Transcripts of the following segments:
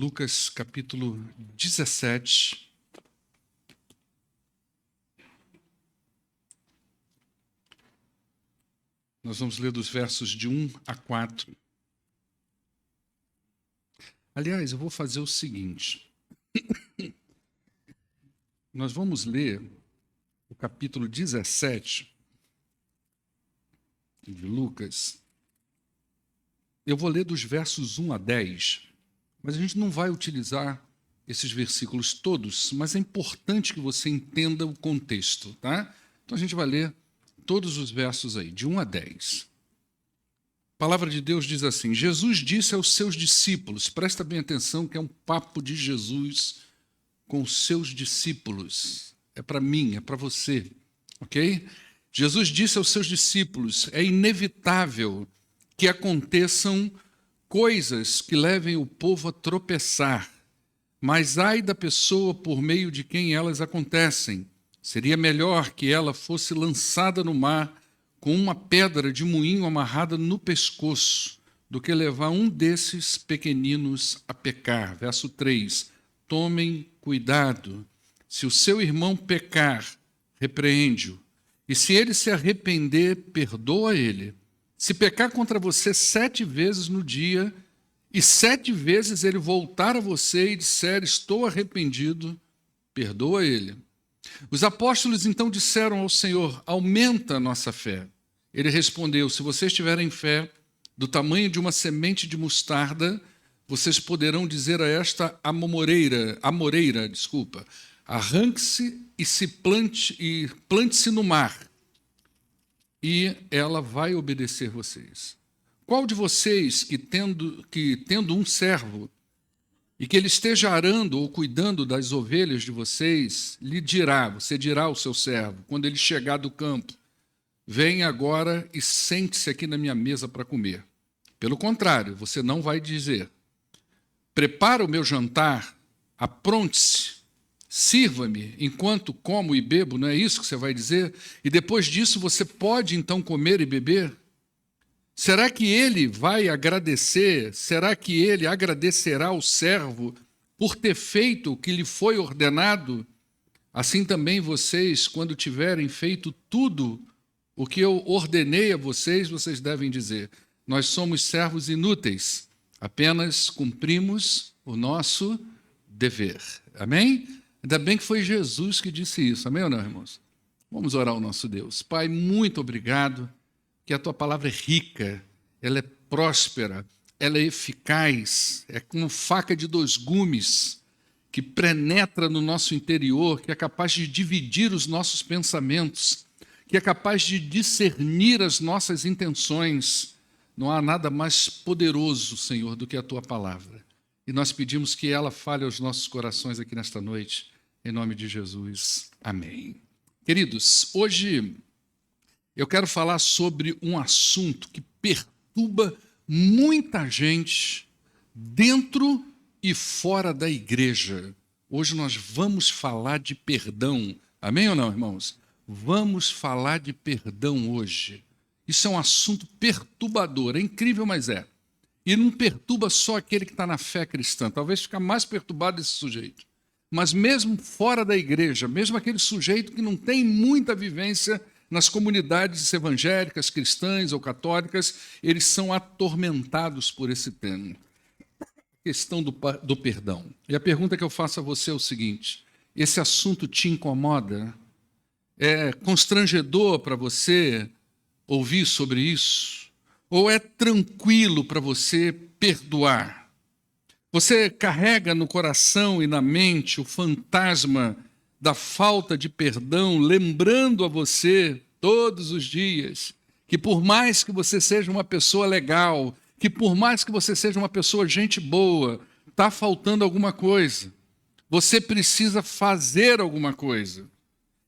Lucas capítulo 17. Nós vamos ler dos versos de 1 a 4. Aliás, eu vou fazer o seguinte. Nós vamos ler o capítulo 17 de Lucas. Eu vou ler dos versos 1 a 10, mas a gente não vai utilizar esses versículos todos, mas é importante que você entenda o contexto, tá? Então a gente vai ler todos os versos aí, de 1 a 10. A palavra de Deus diz assim: Jesus disse aos seus discípulos, presta bem atenção que é um papo de Jesus com os seus discípulos. É para mim, é para você, ok? Jesus disse aos seus discípulos: é inevitável que aconteçam coisas que levem o povo a tropeçar, mas ai da pessoa por meio de quem elas acontecem. Seria melhor que ela fosse lançada no mar com uma pedra de moinho amarrada no pescoço, do que levar um desses pequeninos a pecar. Verso 3. Tomem cuidado. Se o seu irmão pecar, repreende-o. E se ele se arrepender, perdoa ele. Se pecar contra você 7 vezes no dia, e 7 vezes ele voltar a você e disser, estou arrependido, perdoa ele. Os apóstolos então disseram ao Senhor, aumenta a nossa fé. Ele respondeu, se vocês tiverem fé do tamanho de uma semente de mostarda, vocês poderão dizer a esta amoreira, arranque-se e plante-se no mar, e ela vai obedecer vocês. Qual de vocês que tendo um servo e que ele esteja arando ou cuidando das ovelhas de vocês, você dirá ao seu servo, quando ele chegar do campo, venha agora e sente-se aqui na minha mesa para comer. Pelo contrário, você não vai dizer, prepara o meu jantar, apronte-se, sirva-me enquanto como e bebo, não é isso que você vai dizer? E depois disso você pode então comer e beber? Será que ele vai agradecer? Será que ele agradecerá ao servo por ter feito o que lhe foi ordenado? Assim também vocês, quando tiverem feito tudo o que eu ordenei a vocês, vocês devem dizer, nós somos servos inúteis, apenas cumprimos o nosso dever. Amém? Ainda bem que foi Jesus que disse isso. Amém ou não, irmãos? Vamos orar ao nosso Deus. Pai, muito obrigado. Que a tua palavra é rica, ela é próspera, ela é eficaz, é como faca de 2 gumes, que penetra no nosso interior, que é capaz de dividir os nossos pensamentos, que é capaz de discernir as nossas intenções. Não há nada mais poderoso, Senhor, do que a tua palavra. E nós pedimos que ela fale aos nossos corações aqui nesta noite, em nome de Jesus. Amém. Queridos, hoje eu quero falar sobre um assunto que perturba muita gente dentro e fora da igreja. Hoje nós vamos falar de perdão. Amém ou não, irmãos? Vamos falar de perdão hoje. Isso é um assunto perturbador, é incrível, mas é. E não perturba só aquele que está na fé cristã, talvez fique mais perturbado esse sujeito. Mas mesmo fora da igreja, mesmo aquele sujeito que não tem muita vivência nas comunidades evangélicas, cristãs ou católicas, eles são atormentados por esse tema. A questão do perdão. E a pergunta que eu faço a você é o seguinte, esse assunto te incomoda? É constrangedor para você ouvir sobre isso? Ou é tranquilo para você perdoar? Você carrega no coração e na mente o fantasma da falta de perdão, lembrando a você todos os dias que por mais que você seja uma pessoa legal, que por mais que você seja uma pessoa gente boa, está faltando alguma coisa. Você precisa fazer alguma coisa.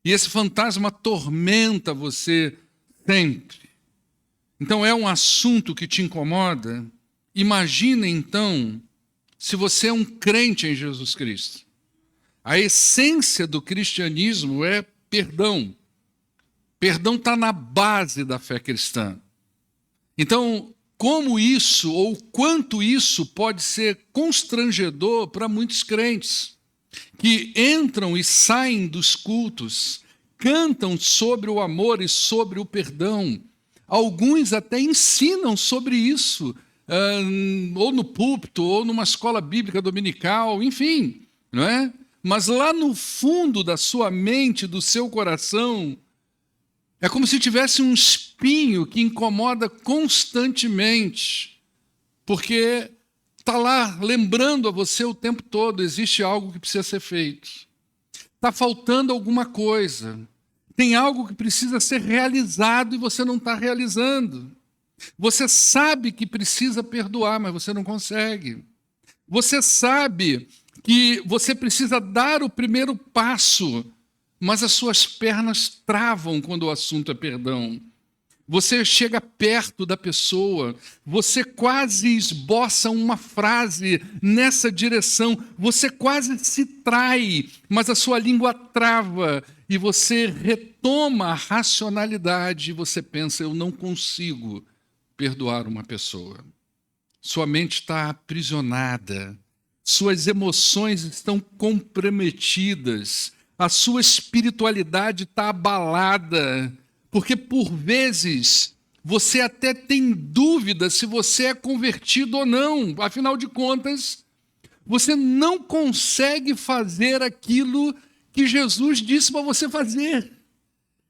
E esse fantasma atormenta você sempre. Então é um assunto que te incomoda. Imagine então se você é um crente em Jesus Cristo. A essência do cristianismo é perdão. Perdão está na base da fé cristã. Então, como isso ou quanto isso pode ser constrangedor para muitos crentes que entram e saem dos cultos, cantam sobre o amor e sobre o perdão. Alguns até ensinam sobre isso, ou no púlpito, ou numa escola bíblica dominical, enfim, não é? Mas lá no fundo da sua mente, do seu coração, é como se tivesse um espinho que incomoda constantemente, porque está lá lembrando a você o tempo todo, existe algo que precisa ser feito. Está faltando alguma coisa. Tem algo que precisa ser realizado e você não está realizando. Você sabe que precisa perdoar, mas você não consegue. Você sabe que você precisa dar o primeiro passo, mas as suas pernas travam quando o assunto é perdão. Você chega perto da pessoa, você quase esboça uma frase nessa direção, você quase se trai, mas a sua língua trava e você retoma a racionalidade e você pensa, eu não consigo perdoar uma pessoa. Sua mente está aprisionada, suas emoções estão comprometidas, a sua espiritualidade está abalada, porque por vezes você até tem dúvida se você é convertido ou não. Afinal de contas, você não consegue fazer aquilo que Jesus disse para você fazer.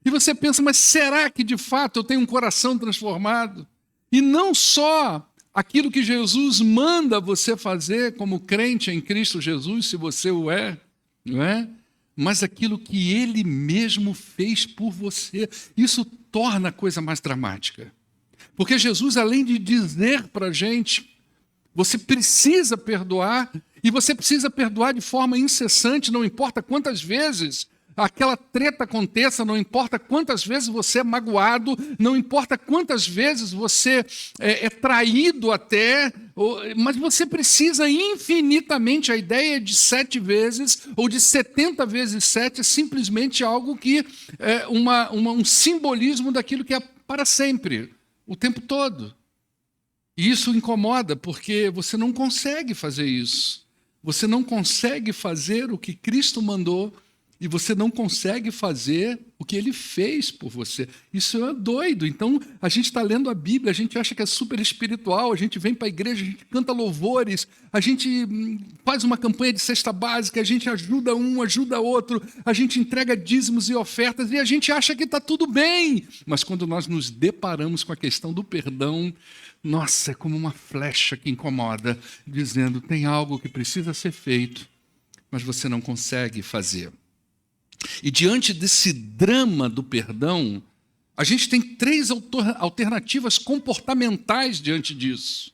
E você pensa, mas será que de fato eu tenho um coração transformado? E não só aquilo que Jesus manda você fazer como crente em Cristo Jesus, se você o é, não é? Mas aquilo que Ele mesmo fez por você. Isso torna a coisa mais dramática. Porque Jesus, além de dizer para a gente, você precisa perdoar, e você precisa perdoar de forma incessante, não importa quantas vezes aquela treta aconteça, não importa quantas vezes você é magoado, não importa quantas vezes você é traído até, mas você precisa infinitamente. A ideia de 7 vezes ou de 70 vezes 7 é simplesmente algo que é um simbolismo daquilo que é para sempre, o tempo todo. E isso incomoda porque você não consegue fazer isso. Você não consegue fazer o que Cristo mandou e você não consegue fazer o que Ele fez por você. Isso é doido. Então, a gente está lendo a Bíblia, a gente acha que é super espiritual, a gente vem para a igreja, a gente canta louvores, a gente faz uma campanha de cesta básica, a gente ajuda um, ajuda outro, a gente entrega dízimos e ofertas e a gente acha que está tudo bem. Mas quando nós nos deparamos com a questão do perdão, nossa, é como uma flecha que incomoda, dizendo, tem algo que precisa ser feito, mas você não consegue fazer. E diante desse drama do perdão, a gente tem 3 alternativas comportamentais diante disso.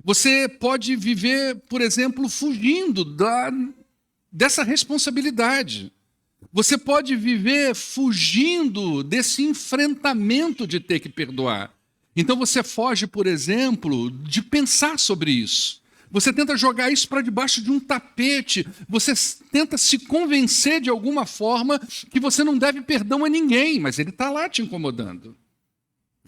Você pode viver, por exemplo, fugindo dessa responsabilidade. Você pode viver fugindo desse enfrentamento de ter que perdoar. Então você foge, por exemplo, de pensar sobre isso. Você tenta jogar isso para debaixo de um tapete. Você tenta se convencer de alguma forma que você não deve perdão a ninguém, mas ele está lá te incomodando.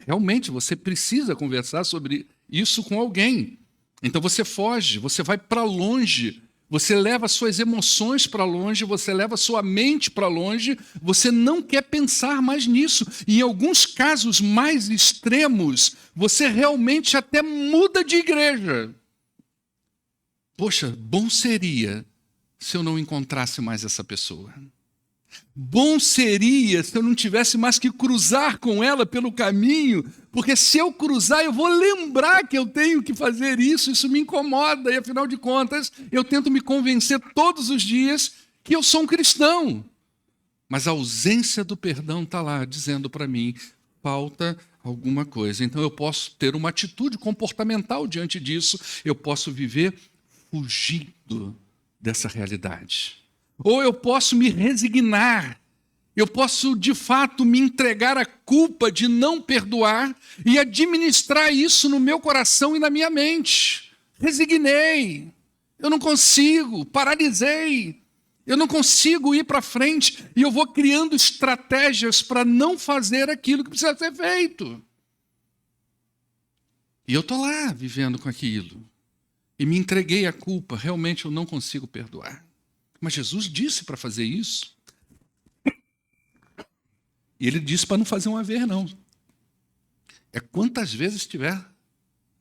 Realmente, você precisa conversar sobre isso com alguém. Então você foge, você vai para longe, você leva suas emoções para longe, você leva sua mente para longe, você não quer pensar mais nisso. E em alguns casos mais extremos, você realmente até muda de igreja. Poxa, bom seria se eu não encontrasse mais essa pessoa. Bom seria se eu não tivesse mais que cruzar com ela pelo caminho, porque se eu cruzar eu vou lembrar que eu tenho que fazer isso me incomoda, e afinal de contas eu tento me convencer todos os dias que eu sou um cristão. Mas a ausência do perdão está lá dizendo para mim, falta alguma coisa. Então eu posso ter uma atitude comportamental diante disso, eu posso viver fugindo dessa realidade. Ou eu posso me resignar, eu posso de fato me entregar à culpa de não perdoar e administrar isso no meu coração e na minha mente. Resignei, eu não consigo, paralisei, eu não consigo ir para frente e eu vou criando estratégias para não fazer aquilo que precisa ser feito. E eu estou lá vivendo com aquilo. E me entreguei à culpa. Realmente eu não consigo perdoar. Mas Jesus disse para fazer isso. E ele disse para não fazer uma vez, não. É quantas vezes tiver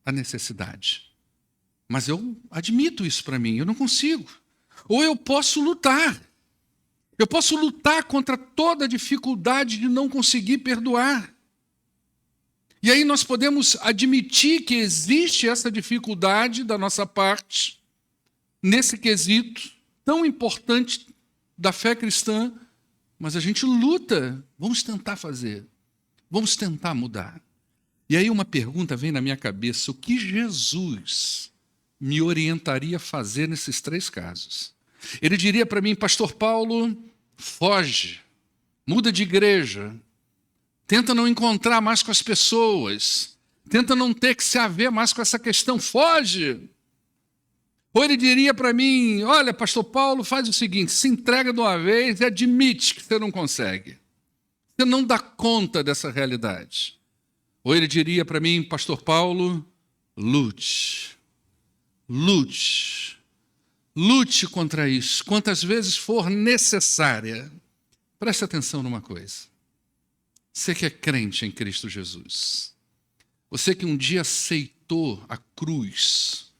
a necessidade. Mas eu admito isso para mim, eu não consigo. Ou eu posso lutar. Eu posso lutar contra toda a dificuldade de não conseguir perdoar. E aí nós podemos admitir que existe essa dificuldade da nossa parte, nesse quesito tão importante da fé cristã, mas a gente luta. Vamos tentar fazer. Vamos tentar mudar. E aí uma pergunta vem na minha cabeça: o que Jesus me orientaria a fazer nesses 3 casos? Ele diria para mim: pastor Paulo, foge, muda de igreja, tenta não encontrar mais com as pessoas, tenta não ter que se haver mais com essa questão, foge. Ou ele diria para mim: olha, pastor Paulo, faz o seguinte, se entrega de uma vez e admite que você não consegue. Você não dá conta dessa realidade. Ou ele diria para mim: pastor Paulo, lute. Lute. Lute contra isso, quantas vezes for necessária. Preste atenção numa coisa. Você que é crente em Cristo Jesus, você que um dia aceitou a cruz,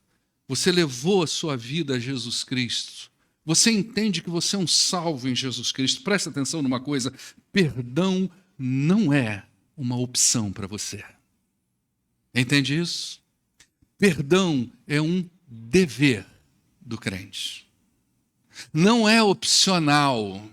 você levou a sua vida a Jesus Cristo, você entende que você é um salvo em Jesus Cristo. Preste atenção numa coisa: perdão não é uma opção para você. Entende isso? Perdão é um dever do crente. Não é opcional.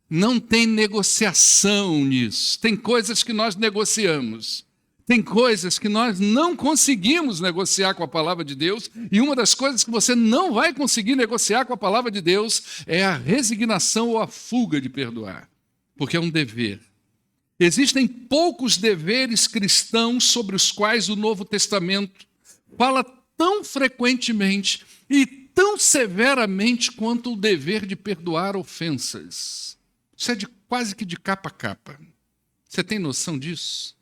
Não tem negociação nisso. Tem coisas que nós negociamos. Tem coisas que nós não conseguimos negociar com a palavra de Deus. E uma das coisas que você não vai conseguir negociar com a palavra de Deus é a resignação ou a fuga de perdoar. Porque é um dever. Existem poucos deveres cristãos sobre os quais o Novo Testamento fala tão frequentemente e tão severamente quanto o dever de perdoar ofensas. Isso é quase que de capa a capa. Você tem noção disso?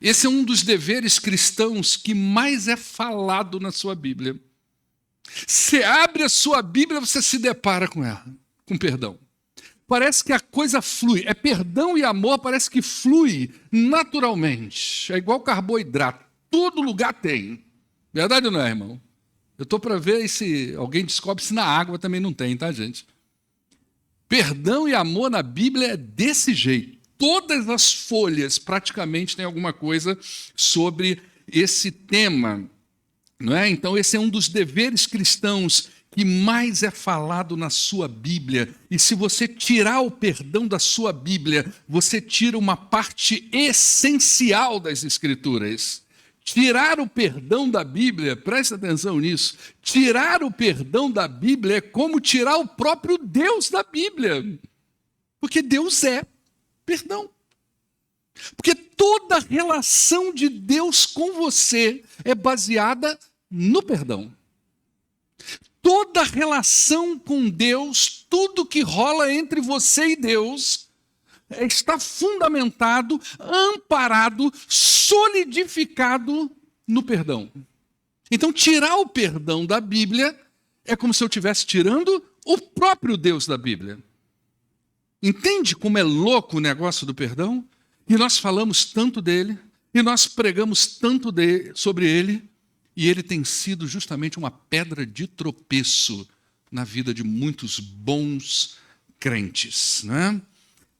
Esse é um dos deveres cristãos que mais é falado na sua Bíblia. Você abre a sua Bíblia, você se depara com ela, com perdão. Parece que a coisa flui. É perdão e amor, parece que flui naturalmente. É igual carboidrato. Todo lugar tem. Verdade ou não é, irmão? Eu estou para ver se alguém descobre se na água também não tem, tá, gente? Perdão e amor na Bíblia é desse jeito. Todas as folhas praticamente têm alguma coisa sobre esse tema, não é? Então esse é um dos deveres cristãos que mais é falado na sua Bíblia. E se você tirar o perdão da sua Bíblia, você tira uma parte essencial das Escrituras. Tirar o perdão da Bíblia, presta atenção nisso, tirar o perdão da Bíblia é como tirar o próprio Deus da Bíblia. Porque Deus é perdão. Porque toda relação de Deus com você é baseada no perdão. Toda relação com Deus, tudo que rola entre você e Deus, está fundamentado, amparado, solidificado no perdão. Então, tirar o perdão da Bíblia é como se eu estivesse tirando o próprio Deus da Bíblia. Entende como é louco o negócio do perdão? E nós falamos tanto dele, e nós pregamos tanto sobre ele, e ele tem sido justamente uma pedra de tropeço na vida de muitos bons crentes, né?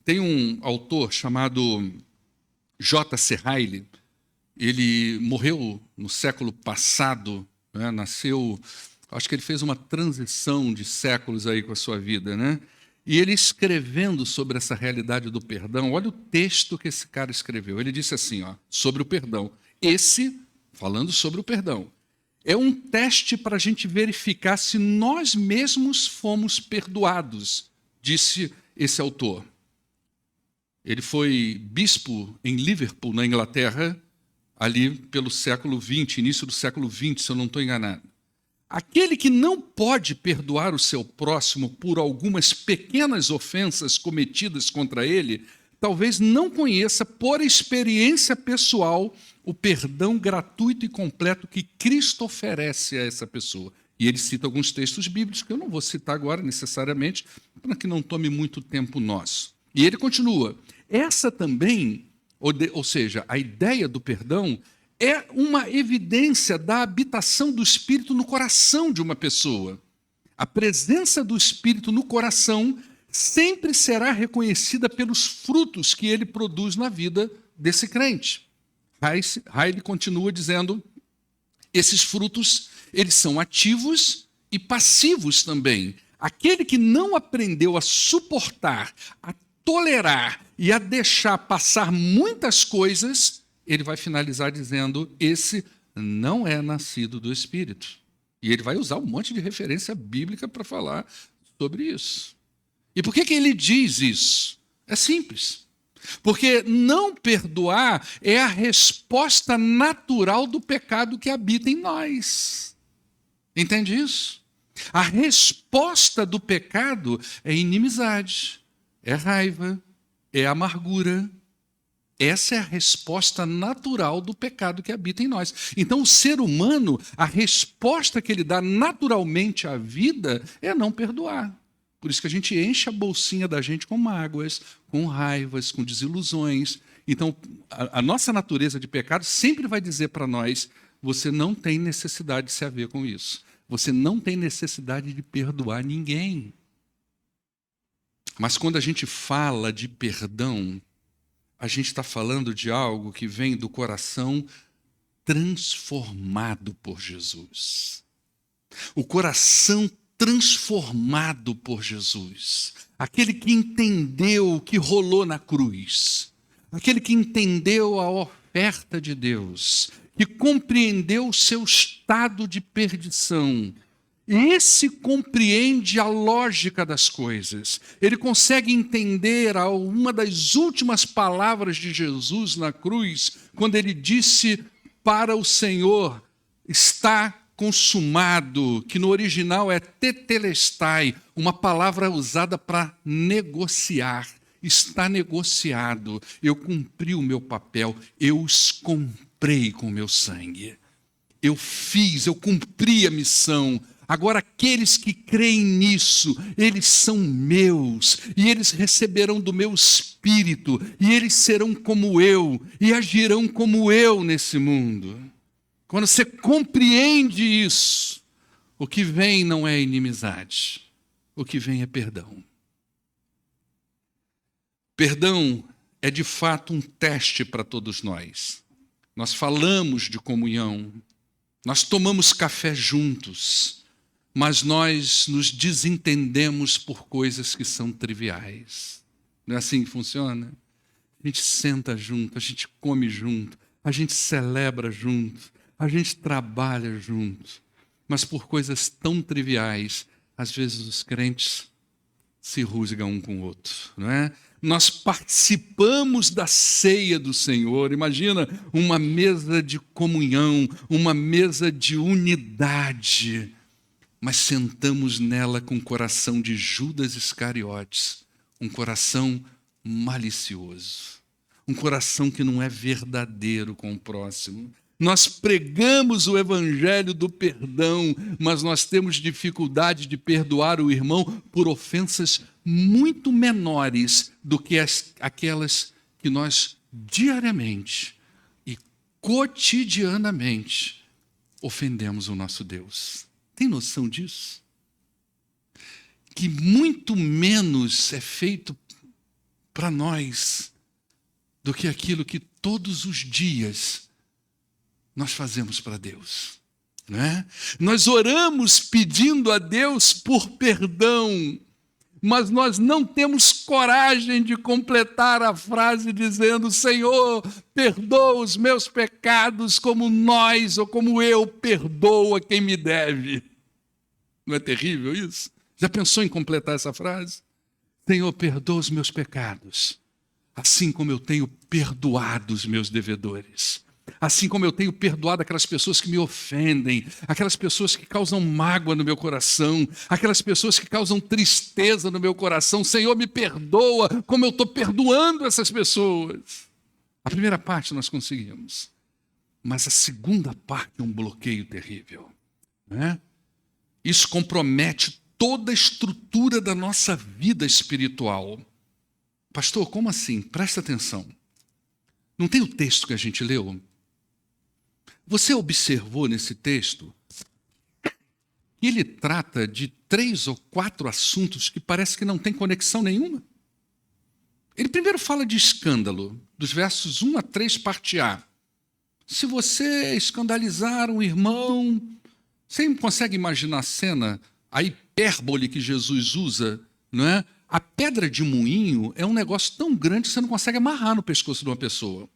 Tem um autor chamado J.C. Ryle, ele morreu no século passado, né? Nasceu, acho que ele fez uma transição de séculos aí com a sua vida, né? E ele escrevendo sobre essa realidade do perdão, olha o texto que esse cara escreveu. Ele disse assim, ó, sobre o perdão. Esse, falando sobre o perdão, é um teste para a gente verificar se nós mesmos fomos perdoados, disse esse autor. Ele foi bispo em Liverpool, na Inglaterra, ali pelo século XX, início do século XX, se eu não estou enganado. Aquele que não pode perdoar o seu próximo por algumas pequenas ofensas cometidas contra ele, talvez não conheça, por experiência pessoal, o perdão gratuito e completo que Cristo oferece a essa pessoa. E ele cita alguns textos bíblicos que eu não vou citar agora necessariamente, para que não tome muito tempo nosso. E ele continua: essa também, ou seja, a ideia do perdão é uma evidência da habitação do Espírito no coração de uma pessoa. A presença do Espírito no coração sempre será reconhecida pelos frutos que ele produz na vida desse crente. Heide continua dizendo: esses frutos, eles são ativos e passivos também. Aquele que não aprendeu a suportar, a tolerar e a deixar passar muitas coisas, ele vai finalizar dizendo: esse não é nascido do Espírito. E ele vai usar um monte de referência bíblica para falar sobre isso. E por que ele diz isso? É simples. Porque não perdoar é a resposta natural do pecado que habita em nós. Entende isso? A resposta do pecado é inimizade, é raiva, é amargura. Essa é a resposta natural do pecado que habita em nós. Então, o ser humano, a resposta que ele dá naturalmente à vida é não perdoar. Por isso que a gente enche a bolsinha da gente com mágoas, com raivas, com desilusões. Então, a nossa natureza de pecado sempre vai dizer para nós: você não tem necessidade de se haver com isso. Você não tem necessidade de perdoar ninguém. Mas quando a gente fala de perdão, a gente está falando de algo que vem do coração transformado por Jesus. O coração transformado por Jesus. Aquele que entendeu o que rolou na cruz. Aquele que entendeu a oferta de Deus. Que compreendeu o seu estado de perdição. Esse compreende a lógica das coisas. Ele consegue entender uma das últimas palavras de Jesus na cruz, quando ele disse para o Senhor: está consumado, que no original é tetelestai, uma palavra usada para negociar. Está negociado, eu cumpri o meu papel, eu os comprei com o meu sangue. Eu cumpri a missão. Agora, aqueles que creem nisso, eles são meus, e eles receberão do meu espírito, e eles serão como eu, e agirão como eu nesse mundo. Quando você compreende isso, o que vem não é inimizade, o que vem é perdão. Perdão é de fato um teste para todos nós. Nós falamos de comunhão, nós tomamos café juntos, mas nós nos desentendemos por coisas que são triviais. Não é assim que funciona? A gente senta junto, a gente come junto, a gente celebra junto, a gente trabalha junto, mas por coisas tão triviais, às vezes os crentes se rusgam um com o outro, não é? Nós participamos da ceia do Senhor. Imagina uma mesa de comunhão, uma mesa de unidade, mas sentamos nela com o coração de Judas Iscariotes, um coração malicioso, um coração que não é verdadeiro com o próximo. Nós pregamos o evangelho do perdão, mas nós temos dificuldade de perdoar o irmão por ofensas muito menores do que aquelas que nós diariamente e cotidianamente ofendemos o nosso Deus. Tem noção disso? Que muito menos é feito para nós do que aquilo que todos os dias nós fazemos para Deus, não é? Nós oramos pedindo a Deus por perdão, mas nós não temos coragem de completar a frase dizendo: Senhor, perdoa os meus pecados como nós ou como eu perdoo a quem me deve. Não é terrível isso? Já pensou em completar essa frase? Senhor, perdoa os meus pecados, assim como eu tenho perdoado os meus devedores. Assim como eu tenho perdoado aquelas pessoas que me ofendem, aquelas pessoas que causam mágoa no meu coração, aquelas pessoas que causam tristeza no meu coração. Senhor, me perdoa, como eu estou perdoando essas pessoas. A primeira parte nós conseguimos, mas a segunda parte é um bloqueio terrível, né? Isso compromete toda a estrutura da nossa vida espiritual. Pastor, como assim? Presta atenção. Não tem o texto que a gente leu? Você observou nesse texto que ele trata de 3 ou 4 assuntos que parece que não tem conexão nenhuma? Ele primeiro fala de escândalo, dos versos 1 a 3, parte A. Se você escandalizar um irmão, você consegue imaginar a cena, a hipérbole que Jesus usa, não é? A pedra de moinho é um negócio tão grande que você não consegue amarrar no pescoço de uma pessoa.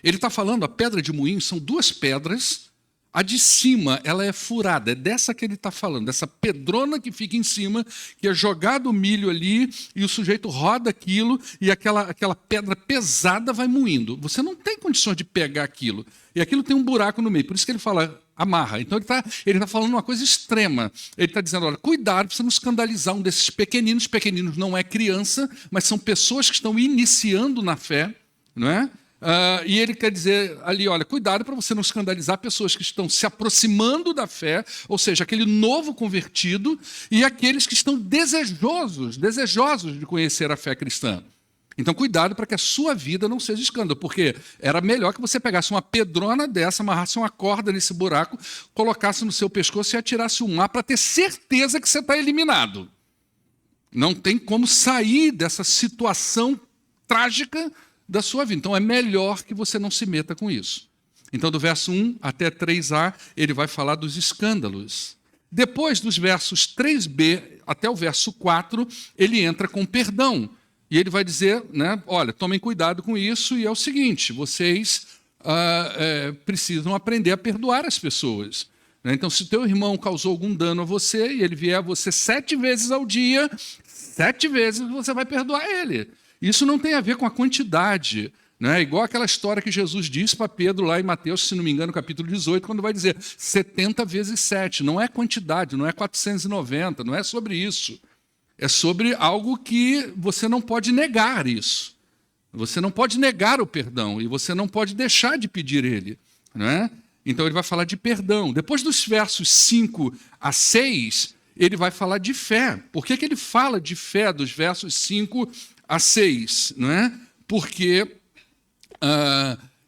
Ele está falando, a pedra de moinho são 2 pedras, a de cima ela é furada, é dessa que ele está falando, dessa pedrona que fica em cima, que é jogado o milho ali, e o sujeito roda aquilo, e aquela pedra pesada vai moindo. Você não tem condições de pegar aquilo. E aquilo tem um buraco no meio, por isso que ele fala, amarra. Então ele tá falando uma coisa extrema. Ele está dizendo, olha, cuidado para você não escandalizar um desses pequeninos. Pequeninos não é criança, mas são pessoas que estão iniciando na fé, não é? E ele quer dizer ali, olha, cuidado para você não escandalizar pessoas que estão se aproximando da fé, ou seja, aquele novo convertido, e aqueles que estão desejosos de conhecer a fé cristã. Então, cuidado para que a sua vida não seja escândalo, porque era melhor que você pegasse uma pedrona dessa, amarrasse uma corda nesse buraco, colocasse no seu pescoço e atirasse um ar para ter certeza que você está eliminado. Não tem como sair dessa situação trágica da sua vida. Então, é melhor que você não se meta com isso. Então, do verso 1 até 3a, ele vai falar dos escândalos. Depois dos versos 3b até o verso 4, ele entra com perdão. E ele vai dizer, né, olha, tomem cuidado com isso, e é o seguinte, vocês precisam aprender a perdoar as pessoas. Né? Então, se o teu irmão causou algum dano a você, e ele vier a você 7 vezes ao dia, 7 vezes você vai perdoar ele. Isso não tem a ver com a quantidade, né? Igual aquela história que Jesus disse para Pedro lá em Mateus, se não me engano, capítulo 18, quando vai dizer 70 vezes 7. Não é quantidade, não é 490, não é sobre isso. É sobre algo que você não pode negar isso. Você não pode negar o perdão e você não pode deixar de pedir ele, né? Então ele vai falar de perdão. Depois dos versos 5 a 6, ele vai falar de fé. Por que ele fala de fé dos versos 5 a 6? Não é? Porque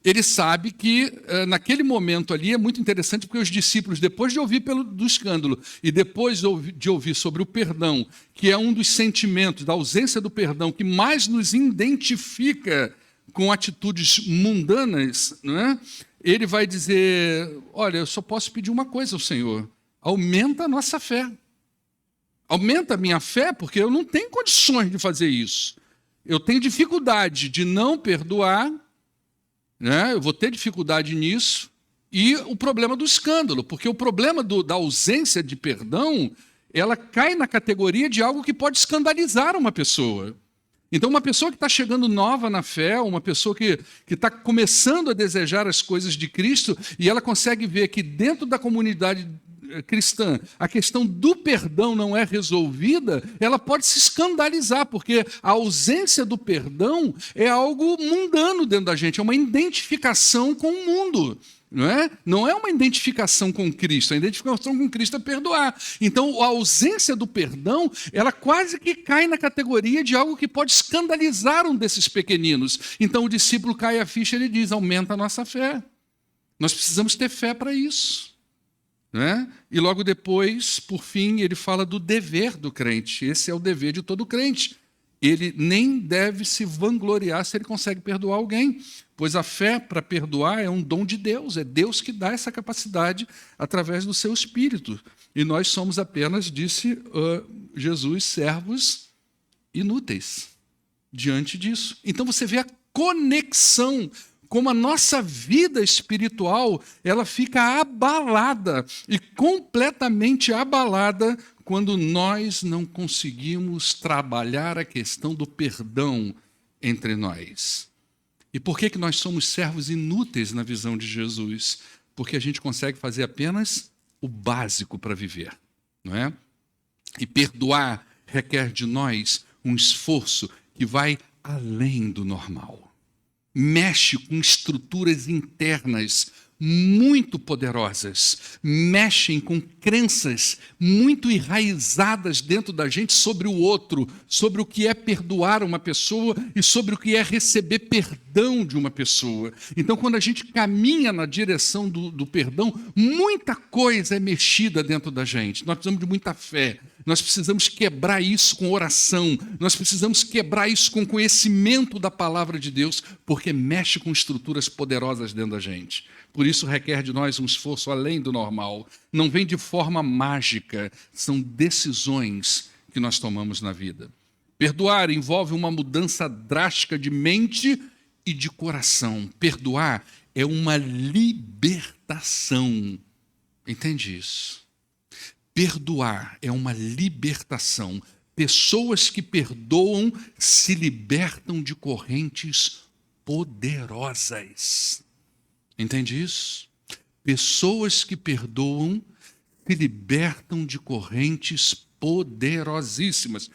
ele sabe que naquele momento ali é muito interessante, porque os discípulos, depois de ouvir do escândalo e depois de ouvir sobre o perdão, que é um dos sentimentos da ausência do perdão que mais nos identifica com atitudes mundanas, não é? Ele vai dizer, olha, eu só posso pedir uma coisa ao Senhor, aumenta a nossa fé. Aumenta a minha fé, porque eu não tenho condições de fazer isso. Eu tenho dificuldade de não perdoar, né? Eu vou ter dificuldade nisso, e o problema do escândalo, porque o problema da ausência de perdão, ela cai na categoria de algo que pode escandalizar uma pessoa. Então, uma pessoa que está chegando nova na fé, uma pessoa que está começando a desejar as coisas de Cristo, e ela consegue ver que dentro da comunidade cristã a questão do perdão não é resolvida, ela pode se escandalizar, porque a ausência do perdão é algo mundano dentro da gente, é uma identificação com o mundo. Não é uma identificação com Cristo, a identificação com Cristo é perdoar. Então, a ausência do perdão, ela quase que cai na categoria de algo que pode escandalizar um desses pequeninos. Então, o discípulo cai a ficha e ele diz, aumenta a nossa fé. Nós precisamos ter fé para isso. E logo depois, por fim, ele fala do dever do crente. Esse é o dever de todo crente. Ele nem deve se vangloriar se ele consegue perdoar alguém, pois a fé para perdoar é um dom de Deus, é Deus que dá essa capacidade através do seu Espírito. E nós somos apenas, disse Jesus, servos inúteis diante disso. Então você vê a conexão, como a nossa vida espiritual ela fica abalada e completamente abalada quando nós não conseguimos trabalhar a questão do perdão entre nós. E por que nós somos servos inúteis na visão de Jesus? Porque a gente consegue fazer apenas o básico para viver, não é? E perdoar requer de nós um esforço que vai além do normal. Mexe com estruturas internas muito poderosas, mexem com crenças muito enraizadas dentro da gente sobre o outro, sobre o que é perdoar uma pessoa e sobre o que é receber perdão de uma pessoa. Então, quando a gente caminha na direção do perdão, muita coisa é mexida dentro da gente. Nós precisamos de muita fé. Nós precisamos quebrar isso com oração, nós precisamos quebrar isso com conhecimento da palavra de Deus, porque mexe com estruturas poderosas dentro da gente. Por isso requer de nós um esforço além do normal. Não vem de forma mágica, são decisões que nós tomamos na vida. Perdoar envolve uma mudança drástica de mente e de coração. Perdoar é uma libertação. Entende isso? Perdoar é uma libertação. Pessoas que perdoam se libertam de correntes poderosas. Entende isso? Pessoas que perdoam se libertam de correntes poderosíssimas.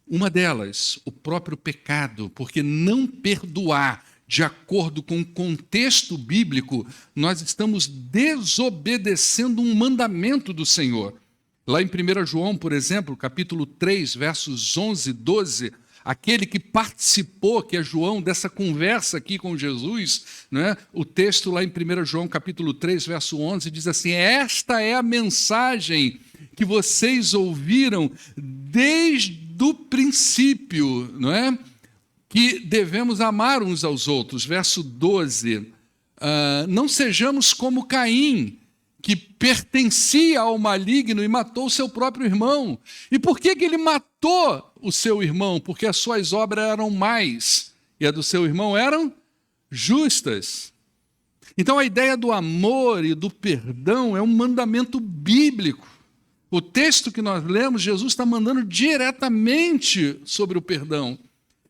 Uma delas, o próprio pecado, porque não perdoar de acordo com o contexto bíblico, nós estamos desobedecendo um mandamento do Senhor. Lá em 1 João, por exemplo, capítulo 3, versos 11 e 12, aquele que participou, que é João, dessa conversa aqui com Jesus, né? O texto lá em 1 João, capítulo 3, verso 11, diz assim: esta é a mensagem que vocês ouviram desde o princípio, não é? Que devemos amar uns aos outros. Verso 12, não sejamos como Caim, que pertencia ao maligno e matou seu próprio irmão. E por que ele matou o seu irmão? Porque as suas obras eram más e a do seu irmão eram justas. Então a ideia do amor e do perdão é um mandamento bíblico. O texto que nós lemos, Jesus está mandando diretamente sobre o perdão.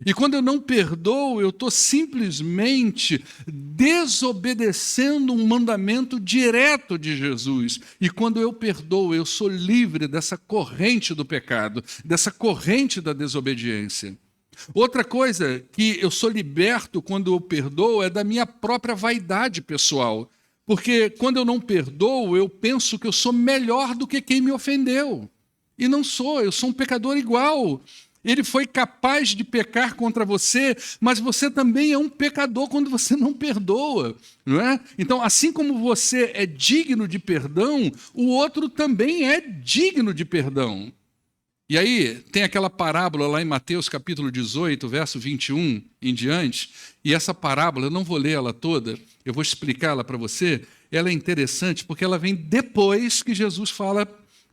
E quando eu não perdoo, eu estou simplesmente desobedecendo um mandamento direto de Jesus. E quando eu perdoo, eu sou livre dessa corrente do pecado, dessa corrente da desobediência. Outra coisa que eu sou liberto quando eu perdoo é da minha própria vaidade pessoal. Porque quando eu não perdoo, eu penso que eu sou melhor do que quem me ofendeu. E não sou, eu sou um pecador igual. Ele foi capaz de pecar contra você, mas você também é um pecador quando você não perdoa, não é? Então, assim como você é digno de perdão, o outro também é digno de perdão. E aí, tem aquela parábola lá em Mateus capítulo 18, verso 21 em diante, e essa parábola, eu não vou ler ela toda, eu vou explicá-la para você. Ela é interessante porque ela vem depois que Jesus fala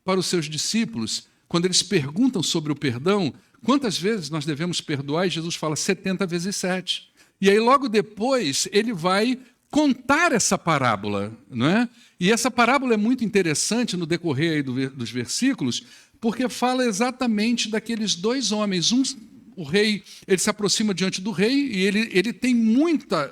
para os seus discípulos, quando eles perguntam sobre o perdão, quantas vezes nós devemos perdoar? E Jesus fala 70 vezes 7. E aí logo depois ele vai contar essa parábola, não é? E essa parábola é muito interessante no decorrer aí dos versículos, porque fala exatamente daqueles dois homens. O rei, ele se aproxima diante do rei e ele tem muita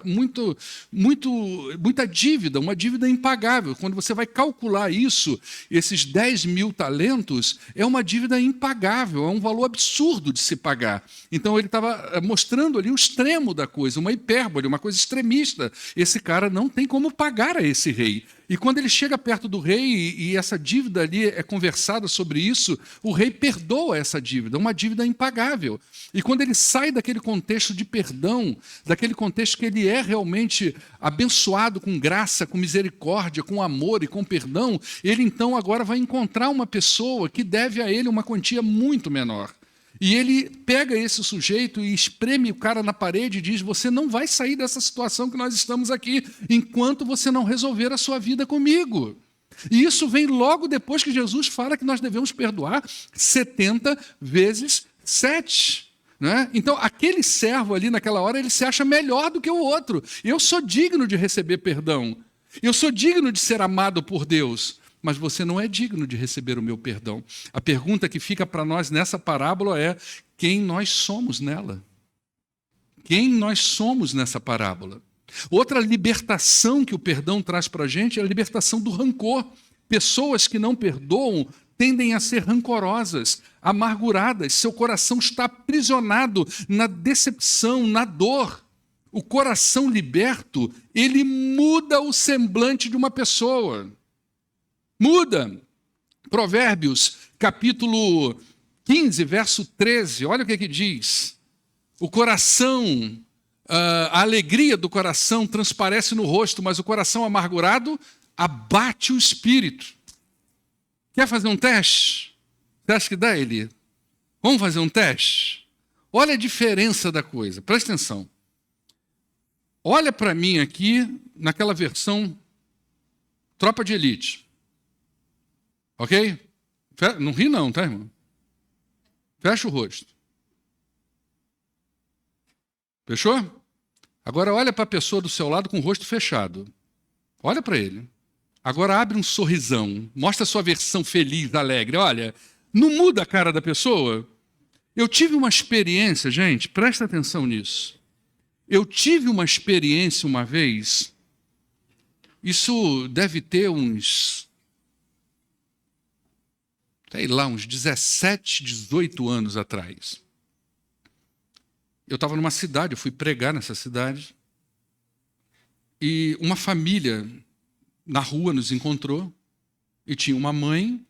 dívida, uma dívida impagável. Quando você vai calcular isso, esses 10.000 talentos, é uma dívida impagável, é um valor absurdo de se pagar. Então ele estava mostrando ali o extremo da coisa, uma hipérbole, uma coisa extremista. Esse cara não tem como pagar a esse rei. E quando ele chega perto do rei e essa dívida ali é conversada sobre isso, o rei perdoa essa dívida, uma dívida impagável. E quando ele sai daquele contexto de perdão, daquele contexto que ele é realmente abençoado com graça, com misericórdia, com amor e com perdão, ele então agora vai encontrar uma pessoa que deve a ele uma quantia muito menor. E ele pega esse sujeito e espreme o cara na parede e diz: você não vai sair dessa situação que nós estamos aqui enquanto você não resolver a sua vida comigo. E isso vem logo depois que Jesus fala que nós devemos perdoar 70 vezes 7. Né? Então, aquele servo ali naquela hora, ele se acha melhor do que o outro. Eu sou digno de receber perdão. Eu sou digno de ser amado por Deus. Mas você não é digno de receber o meu perdão. A pergunta que fica para nós nessa parábola é: quem nós somos nela? quem nós somos nessa parábola. Outra libertação que o perdão traz para a gente é a libertação do rancor. Pessoas que não perdoam tendem a ser rancorosas, amarguradas, seu coração está aprisionado na decepção, na dor. O coração liberto, ele muda o semblante de uma pessoa. Muda. Provérbios, capítulo 15, verso 13, olha o que diz. O coração, a alegria do coração transparece no rosto, mas o coração amargurado abate o espírito. Quer fazer um teste? Você acha que dá, Eli? Vamos fazer um teste? Olha a diferença da coisa, presta atenção. Olha para mim aqui, naquela versão Tropa de Elite. Ok? Não ri não, tá, irmão? Fecha o rosto. Fechou? Agora olha para a pessoa do seu lado com o rosto fechado. Olha para ele. Agora abre um sorrisão. Mostra a sua versão feliz, alegre. Olha, não muda a cara da pessoa? Eu tive uma experiência, gente, presta atenção nisso. Eu tive uma experiência uma vez, isso deve ter uns 17, 18 anos atrás. Eu estava numa cidade, eu fui pregar nessa cidade, e uma família na rua nos encontrou, e tinha uma mãe,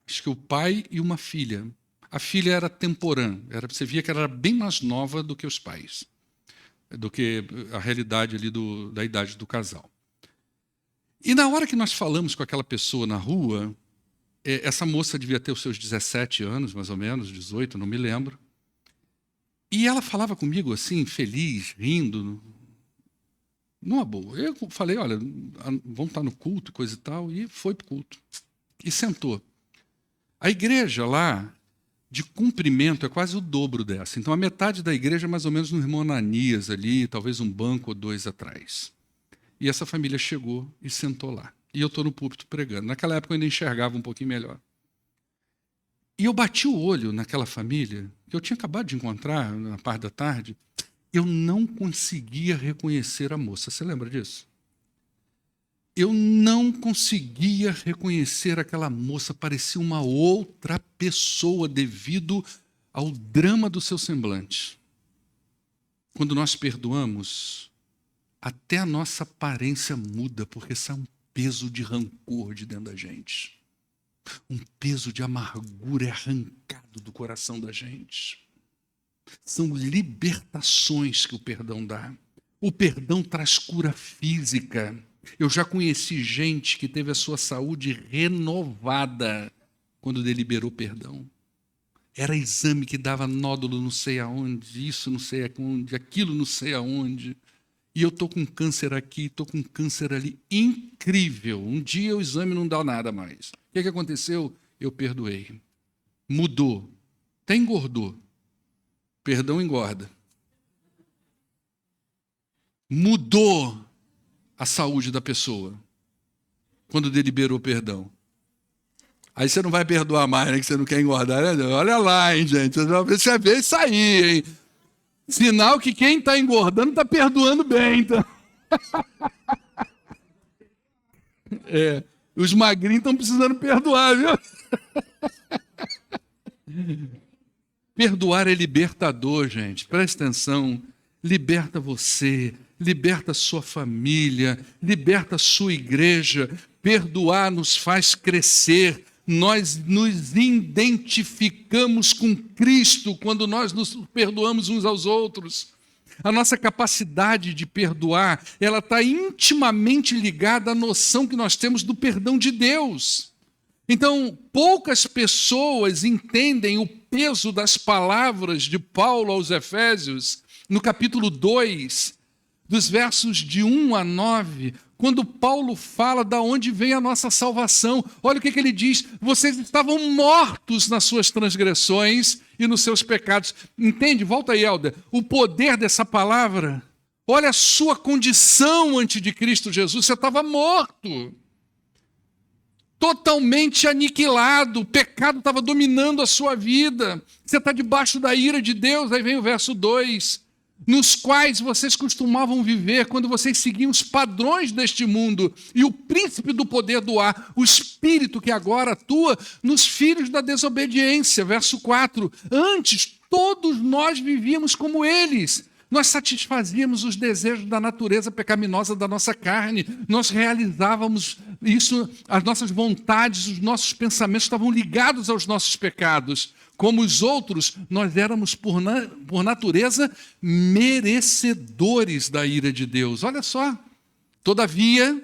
acho que o pai e uma filha. A filha era temporã, você via que ela era bem mais nova do que os pais, do que a realidade ali da idade do casal. E na hora que nós falamos com aquela pessoa na rua, essa moça devia ter os seus 17 anos, mais ou menos, 18, não me lembro. E ela falava comigo assim, feliz, rindo, numa boa. Eu falei, olha, vamos estar no culto, coisa e tal, e foi para o culto. E sentou. A igreja lá, de comprimento, é quase o dobro dessa. Então, a metade da igreja é mais ou menos no irmão Ananias ali, talvez um banco ou dois atrás. E essa família chegou e sentou lá. E eu estou no púlpito pregando. Naquela época eu ainda enxergava um pouquinho melhor. E eu bati o olho naquela família, que eu tinha acabado de encontrar na parte da tarde, eu não conseguia reconhecer a moça. Você lembra disso? Eu não conseguia reconhecer aquela moça, parecia uma outra pessoa devido ao drama do seu semblante. Quando nós perdoamos, até a nossa aparência muda, porque sai um peso de rancor de dentro da gente. Um peso de amargura é arrancado do coração da gente. São libertações que o perdão dá. O perdão traz cura física. Eu já conheci gente que teve a sua saúde renovada quando deliberou perdão. Era exame que dava nódulo não sei aonde, isso não sei aonde, aquilo não sei aonde. E eu estou com câncer aqui, estou com câncer ali. Incrível. Um dia o exame não dá nada mais. O que aconteceu? Eu perdoei. Mudou. Até engordou. Perdão engorda. Mudou a saúde da pessoa quando deliberou perdão. Aí você não vai perdoar mais, né? Que você não quer engordar. Né? Olha lá, hein, gente. Você vê isso aí, hein? Sinal que quem está engordando está perdoando bem. Então. Os magrinhos estão precisando perdoar, viu? Perdoar é libertador, gente. Presta atenção. Liberta você, liberta a sua família, liberta a sua igreja. Perdoar nos faz crescer. Nós nos identificamos com Cristo quando nós nos perdoamos uns aos outros. A nossa capacidade de perdoar, ela está intimamente ligada à noção que nós temos do perdão de Deus. Então, poucas pessoas entendem o peso das palavras de Paulo aos Efésios, no capítulo 2, dos versos de 1 a 9, quando Paulo fala de onde vem a nossa salvação. Olha o que ele diz: vocês estavam mortos nas suas transgressões e nos seus pecados. Entende? Volta aí, Helder. O poder dessa palavra. Olha a sua condição antes de Cristo Jesus. Você estava morto. Totalmente aniquilado. O pecado estava dominando a sua vida. Você está debaixo da ira de Deus. Aí vem o verso 2. nos quais vocês costumavam viver quando vocês seguiam os padrões deste mundo e o príncipe do poder do ar, o espírito que agora atua nos filhos da desobediência. Verso 4. Antes, todos nós vivíamos como eles. Nós satisfazíamos os desejos da natureza pecaminosa da nossa carne. Nós realizávamos isso, as nossas vontades, os nossos pensamentos estavam ligados aos nossos pecados. Como os outros, nós éramos, por natureza, merecedores da ira de Deus. Olha só. Todavia,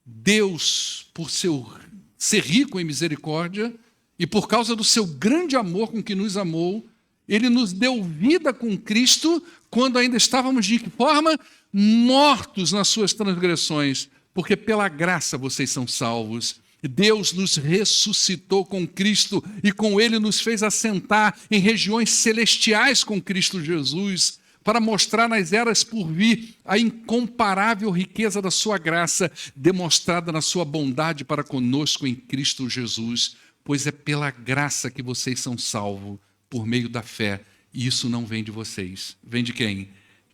Deus, por ser rico em misericórdia e por causa do seu grande amor com que nos amou, Ele nos deu vida com Cristo quando ainda estávamos de que forma? Mortos nas suas transgressões, porque pela graça vocês são salvos. Deus nos ressuscitou com Cristo e com Ele nos fez assentar em regiões celestiais com Cristo Jesus, para mostrar nas eras por vir a incomparável riqueza da sua graça, demonstrada na sua bondade para conosco em Cristo Jesus. Pois é pela graça que vocês são salvos, por meio da fé. E isso não vem de vocês. Vem de quem?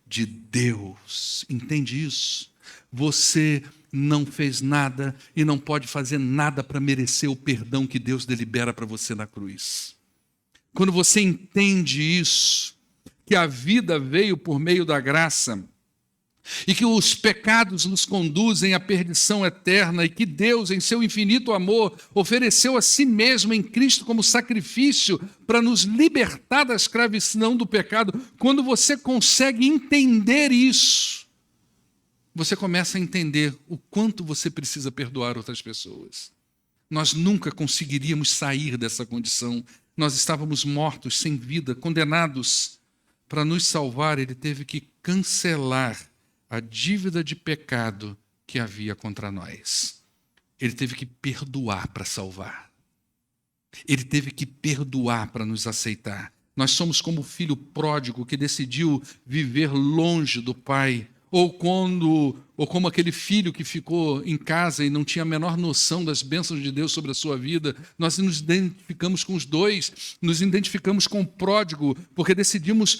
De Deus. Entende isso? Você não fez nada e não pode fazer nada para merecer o perdão que Deus delibera para você na cruz. Quando você entende isso, que a vida veio por meio da graça, e que os pecados nos conduzem à perdição eterna, e que Deus, em seu infinito amor, ofereceu a si mesmo em Cristo como sacrifício para nos libertar da escravidão do pecado. Quando você consegue entender isso, você começa a entender o quanto você precisa perdoar outras pessoas. Nós nunca conseguiríamos sair dessa condição. Nós estávamos mortos, sem vida, condenados. Para nos salvar, Ele teve que cancelar a dívida de pecado que havia contra nós. Ele teve que perdoar para salvar. Ele teve que perdoar para nos aceitar. Nós somos como o filho pródigo que decidiu viver longe do pai, ou como aquele filho que ficou em casa e não tinha a menor noção das bênçãos de Deus sobre a sua vida. Nós nos identificamos com os dois, nos identificamos com o pródigo, porque decidimos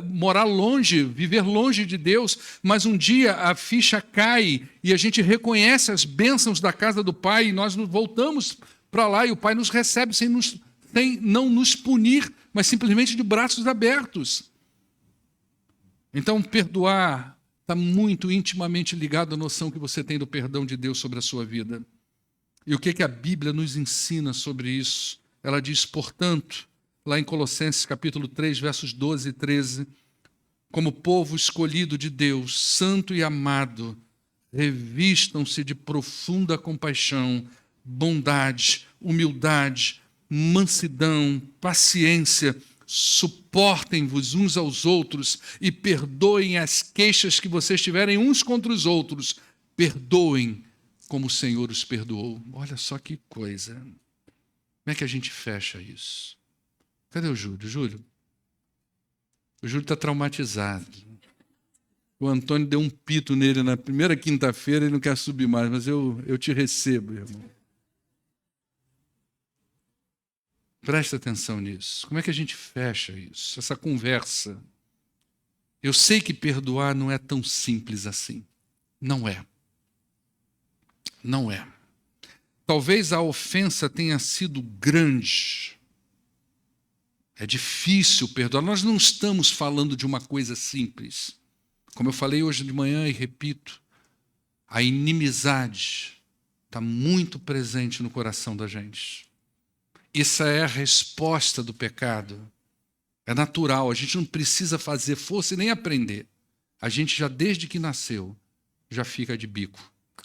morar longe, viver longe de Deus, mas um dia a ficha cai e a gente reconhece as bênçãos da casa do Pai e nós voltamos para lá e o Pai nos recebe sem não nos punir, mas simplesmente de braços abertos. Então, perdoar está muito intimamente ligado à noção que você tem do perdão de Deus sobre a sua vida. E o que a Bíblia nos ensina sobre isso? Ela diz, portanto, lá em Colossenses capítulo 3, versos 12 e 13, como povo escolhido de Deus, santo e amado, revistam-se de profunda compaixão, bondade, humildade, mansidão, paciência, suportem-vos uns aos outros e perdoem as queixas que vocês tiverem uns contra os outros. Perdoem como o Senhor os perdoou. Olha só que coisa. Como é que a gente fecha isso? Cadê o Júlio? Júlio? O Júlio está traumatizado. O Antônio deu um pito nele na primeira quinta-feira e não quer subir mais, mas eu te recebo, irmão. Presta atenção nisso. Como é que a gente fecha isso? Essa conversa. Eu sei que perdoar não é tão simples assim. Não é. Não é. Talvez a ofensa tenha sido grande. É difícil perdoar. Nós não estamos falando de uma coisa simples. Como eu falei hoje de manhã e repito, a inimizade está muito presente no coração da gente. Essa é a resposta do pecado. É natural, a gente não precisa fazer força e nem aprender. A gente já desde que nasceu, já fica de bico,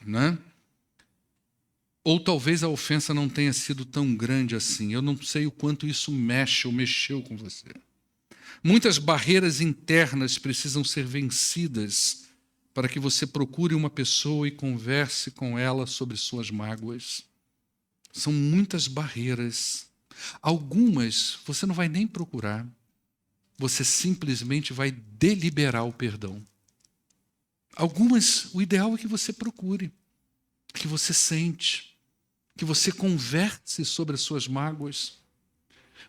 né? Ou talvez a ofensa não tenha sido tão grande assim. Eu não sei o quanto isso mexe ou mexeu com você. Muitas barreiras internas precisam ser vencidas para que você procure uma pessoa e converse com ela sobre suas mágoas. São muitas barreiras. Algumas você não vai nem procurar. Você simplesmente vai deliberar o perdão. Algumas, o ideal é que você procure, que você sente, que você converse sobre as suas mágoas.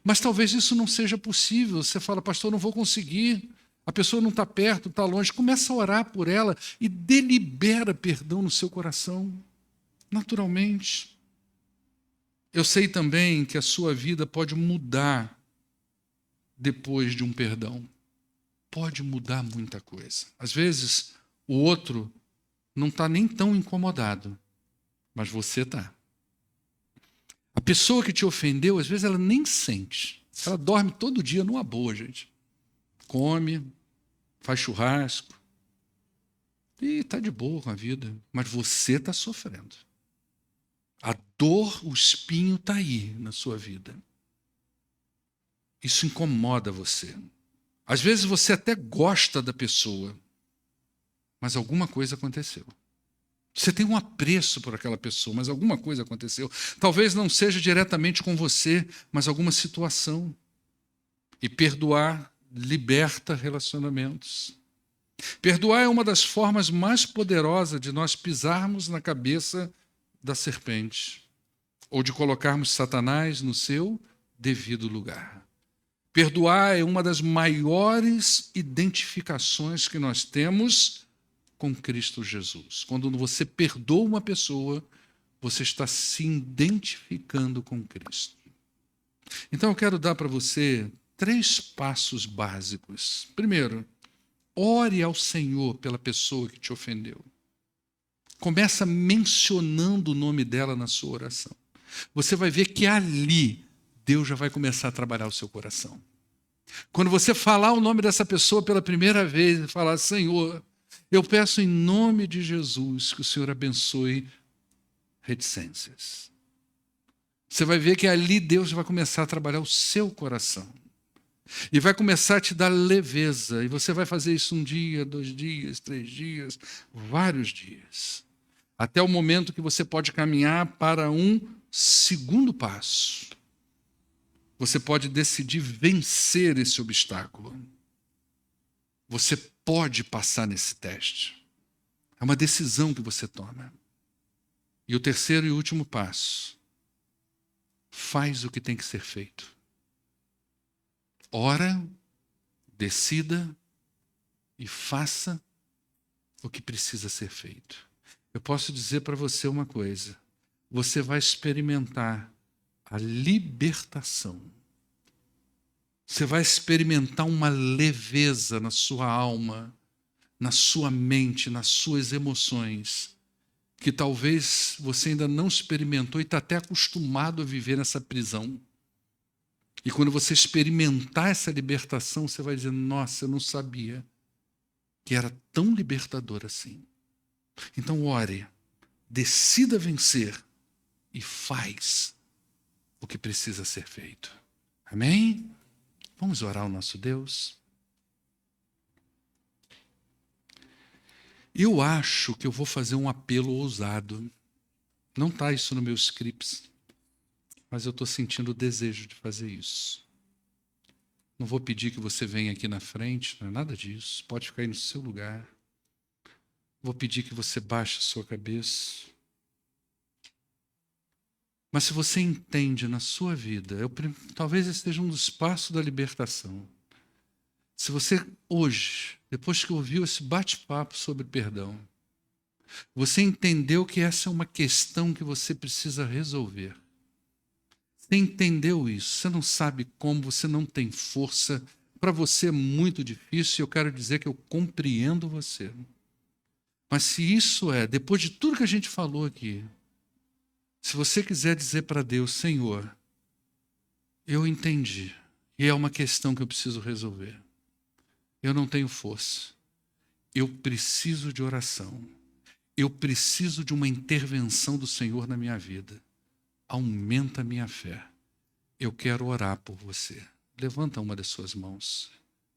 Mas talvez isso não seja possível. Você fala, pastor, eu não vou conseguir. A pessoa não está perto, está longe. Começa a orar por ela e delibera perdão no seu coração, naturalmente. Eu sei também que a sua vida pode mudar depois de um perdão. Pode mudar muita coisa. Às vezes, o outro não está nem tão incomodado, mas você está. A pessoa que te ofendeu, às vezes, ela nem sente. Ela dorme todo dia numa boa, gente. Come, faz churrasco e está de boa com a vida. Mas você está sofrendo. A dor, o espinho está aí na sua vida. Isso incomoda você. Às vezes você até gosta da pessoa, mas alguma coisa aconteceu. Você tem um apreço por aquela pessoa, mas alguma coisa aconteceu. Talvez não seja diretamente com você, mas alguma situação. E perdoar liberta relacionamentos. Perdoar é uma das formas mais poderosas de nós pisarmos na cabeça da serpente, ou de colocarmos Satanás no seu devido lugar. Perdoar é uma das maiores identificações que nós temos com Cristo Jesus. Quando você perdoa uma pessoa, você está se identificando com Cristo. Então eu quero dar para você 3 passos básicos. Primeiro, ore ao Senhor pela pessoa que te ofendeu. Começa mencionando o nome dela na sua oração. Você vai ver que ali Deus já vai começar a trabalhar o seu coração. Quando você falar o nome dessa pessoa pela primeira vez e falar, Senhor, eu peço em nome de Jesus que o Senhor abençoe reticências. Você vai ver que ali Deus vai começar a trabalhar o seu coração. E vai começar a te dar leveza. E você vai fazer isso 1 dia, 2 dias, 3 dias, vários dias. Até o momento que você pode caminhar para um segundo passo. Você pode decidir vencer esse obstáculo. Você pode passar nesse teste. É uma decisão que você toma. E o terceiro e último passo. Faz o que tem que ser feito. Ora, decida e faça o que precisa ser feito. Eu posso dizer para você uma coisa. Você vai experimentar a libertação. Você vai experimentar uma leveza na sua alma, na sua mente, nas suas emoções, que talvez você ainda não experimentou e está até acostumado a viver nessa prisão. E quando você experimentar essa libertação, você vai dizer, nossa, eu não sabia que era tão libertador assim. Então ore, decida vencer e faz o que precisa ser feito. Amém? Vamos orar ao nosso Deus? Eu acho que eu vou fazer um apelo ousado. Não está isso no meu script, mas eu estou sentindo o desejo de fazer isso. Não vou pedir que você venha aqui na frente, não é nada disso. Pode ficar aí no seu lugar. Vou pedir que você baixe a sua cabeça. Mas se você entende na sua vida, talvez esse seja um dos passos da libertação. Se você hoje, depois que ouviu esse bate-papo sobre perdão, você entendeu que essa é uma questão que você precisa resolver. Você entendeu isso, você não sabe como, você não tem força, para você é muito difícil e eu quero dizer que eu compreendo você. Mas se isso depois de tudo que a gente falou aqui, se você quiser dizer para Deus, Senhor, eu entendi e é uma questão que eu preciso resolver. Eu não tenho força. Eu preciso de oração. Eu preciso de uma intervenção do Senhor na minha vida. Aumenta a minha fé. Eu quero orar por você. Levanta uma das suas mãos.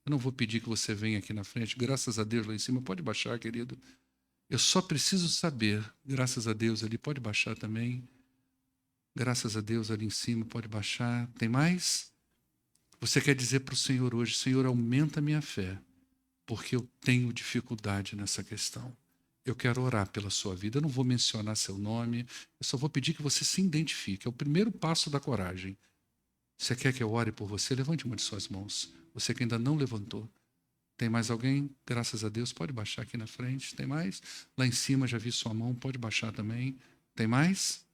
Eu não vou pedir que você venha aqui na frente. Graças a Deus lá em cima. Pode baixar, querido. Eu só preciso saber. Graças a Deus ali. Pode baixar também. Graças a Deus ali em cima. Pode baixar. Tem mais? Você quer dizer para o Senhor hoje, Senhor, aumenta a minha fé, porque eu tenho dificuldade nessa questão. Eu quero orar pela sua vida. Eu não vou mencionar seu nome. Eu só vou pedir que você se identifique. É o primeiro passo da coragem. Você quer que eu ore por você? Levante uma de suas mãos. Você que ainda não levantou. Tem mais alguém? Graças a Deus, pode baixar aqui na frente. Tem mais? Lá em cima já vi sua mão, pode baixar também. Tem mais?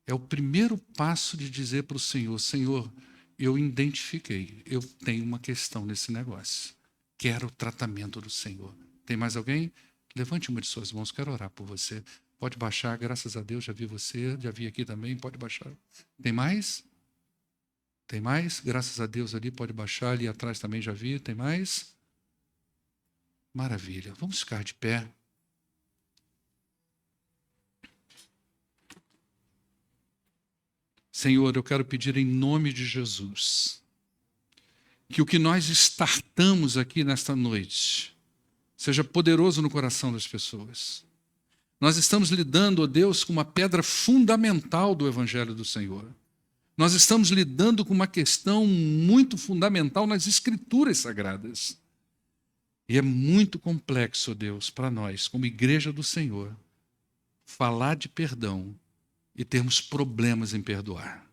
É o primeiro passo de dizer para o Senhor, Senhor, eu identifiquei, eu tenho uma questão nesse negócio. Quero o tratamento do Senhor. Tem mais alguém? Levante uma de suas mãos, quero orar por você. Pode baixar, graças a Deus, já vi você, já vi aqui também, pode baixar. Tem mais? Tem mais? Graças a Deus ali, pode baixar, ali atrás também já vi, tem mais? Maravilha, vamos ficar de pé. Senhor, eu quero pedir em nome de Jesus, que o que nós startamos aqui nesta noite seja poderoso no coração das pessoas. Nós estamos lidando, ó Deus, com uma pedra fundamental do Evangelho do Senhor. Nós estamos lidando com uma questão muito fundamental nas Escrituras Sagradas. E é muito complexo, ó Deus, para nós, como igreja do Senhor, falar de perdão e termos problemas em perdoar.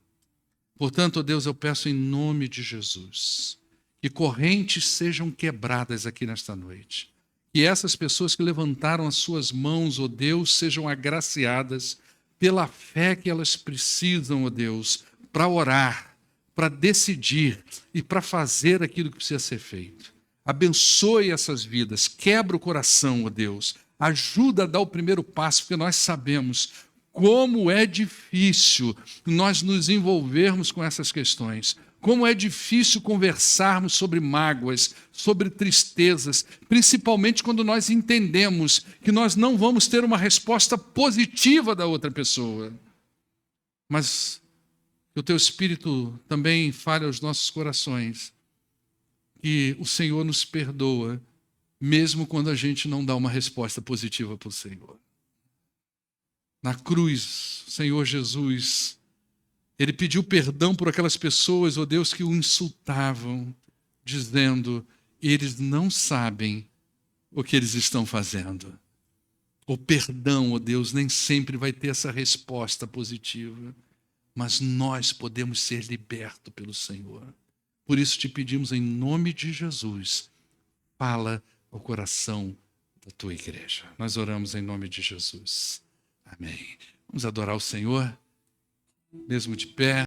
Portanto, ó Deus, eu peço em nome de Jesus, que correntes sejam quebradas aqui nesta noite. Que essas pessoas que levantaram as suas mãos, ó Deus, sejam agraciadas pela fé que elas precisam, ó Deus, para orar, para decidir e para fazer aquilo que precisa ser feito. Abençoe essas vidas, quebra o coração, ó Deus, ajuda a dar o primeiro passo, porque nós sabemos como é difícil nós nos envolvermos com essas questões. Como é difícil conversarmos sobre mágoas, sobre tristezas, principalmente quando nós entendemos que nós não vamos ter uma resposta positiva da outra pessoa. Mas que o Teu Espírito também fale aos nossos corações, que o Senhor nos perdoa, mesmo quando a gente não dá uma resposta positiva para o Senhor. Na cruz, o Senhor Jesus, Ele pediu perdão por aquelas pessoas, ó Deus, que o insultavam, dizendo, eles não sabem o que eles estão fazendo. O perdão, ó Deus, nem sempre vai ter essa resposta positiva, mas nós podemos ser libertos pelo Senhor. Por isso te pedimos em nome de Jesus, fala ao coração da tua igreja. Nós oramos em nome de Jesus. Amém. Vamos adorar o Senhor, mesmo de pé.